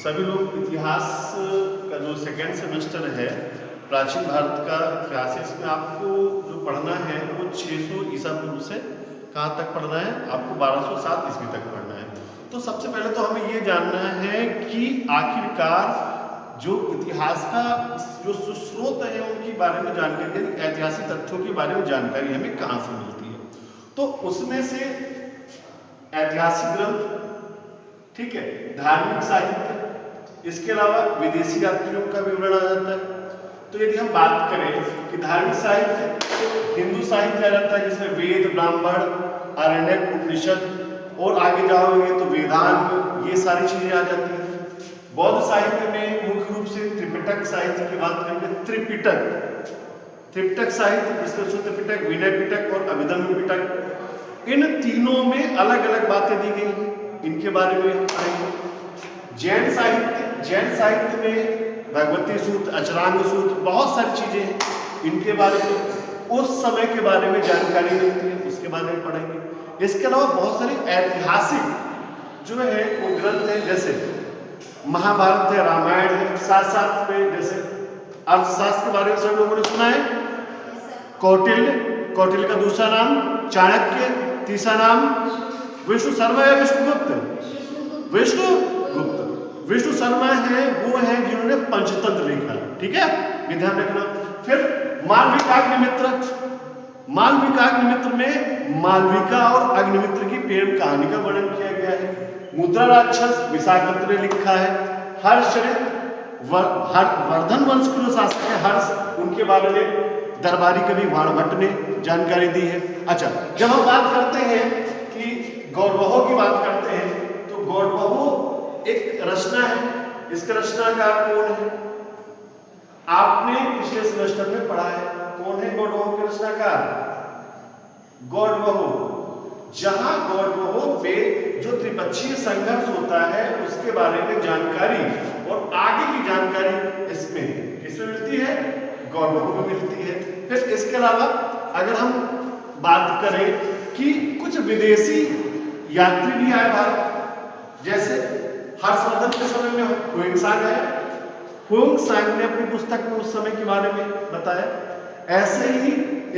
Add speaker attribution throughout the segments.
Speaker 1: सभी लोग इतिहास का जो सेकेंड सेमेस्टर है प्राचीन भारत का इतिहास है, इसमें आपको जो पढ़ना है वो 600 ईसा पूर्व से कहाँ तक पढ़ना है, आपको 1207 ईस्वी तक पढ़ना है। तो सबसे पहले तो हमें ये जानना है कि आखिरकार जो इतिहास का जो स्रोत है उनके बारे में जानकारी, यानी ऐतिहासिक तथ्यों के बारे में जानकारी हमें कहाँ से मिलती है। तो उसमें से ऐतिहासिक ग्रंथ, ठीक है, धार्मिक साहित्य, इसके अलावा विदेशी यात्रियों का विवरण आ जाता है। तो यदि हम बात करें कि धार्मिक साहित्य, तो हिंदू साहित्य आ जाता है जिसमें वेद, ब्राह्मण, आरण्यक, उपनिषद, और आगे जाओगे तो वेदांग, ये सारी चीजें आ जाती हैं। बौद्ध साहित्य में मुख्य रूप से त्रिपिटक साहित्य की बात करेंगे। त्रिपिटक साहित्य जिसमें सूत्र पिटक, विनय पिटक और अभिधर्म पिटक, इन तीनों में अलग अलग बातें दी गई हैं, इनके बारे में हम पढ़ेंगे। जैन साहित्य में भगवती सूत्र, अचरांग सूत्र, बहुत सारी चीजें हैं, इनके बारे में उस समय के बारे में जानकारी मिलती है, उसके बारे में पढ़ेंगे। इसके अलावा बहुत सारे ऐतिहासिक जो है वो ग्रंथ हैं, जैसे महाभारत है, रामायण है, साथ साथ में जैसे अर्थशास्त्र के बारे में सब लोगों ने सुना है, कौटिल्य का दूसरा नाम चाणक्य, तीसरा नाम विष्णु शर्मा या विष्णुगुप्त, विष्णु शर्मा है, वो है जिन्होंने पंचतंत्र लिखा, ठीक है, ध्यान रखना। फिर मालविकाग्निमित्र में मालविका और अग्निमित्र की प्रेम कहानी का वर्णन किया गया है। मुद्रा राक्षस विशाखदत्त ने लिखा है। वर्धन वंश के जो शासक है हर्ष, उनके बारे में दरबारी कवि वाणभट्ट ने जानकारी दी है। अच्छा, जब हम बात करते हैं कि गौरवों की बात करते हैं, तो गौरवों एक रचना है, इसका रचनाकार कौन है? आपने पिछले सेमेस्टर में पढ़ा है, कौन है गौरवों के रचनाकार? गौरवों, जहां गौरवों पे जो त्रिपक्षीय संघर्ष होता है उसके बारे में जानकारी और आगे की जानकारी इसमें किसमें मिलती है? गौरवों में मिलती है। फिर इसके अलावा अगर हम बात करें कि कुछ विदेशी यात्री भी आए भारत, जैसे हर्षवर्धन के समय में हुएंगसांग है, हुएंगसांग ने अपनी पुस्तक में उस समय के बारे में बताया। ऐसे ही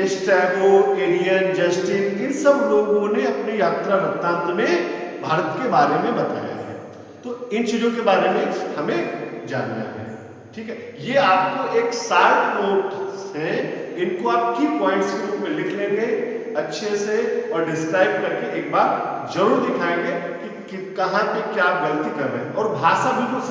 Speaker 1: स्ट्रैबो, एरियन, जस्टिन, इन सब लोगों ने अपनी यात्रा वृत्तांत में भारत के बारे में बताया है। तो इन चीजों के बारे में हमें जानना है, ठीक है। ये आपको एक शार्ट नोट है, इनको आप की पॉइंट्स के रूप में लिख लेंगे अच्छे से और डिस्क्राइब करके एक बार जरूर दिखाएंगे कि कहाँ पे क्या आप गलती कर रहे हैं, और भाषा बिल्कुल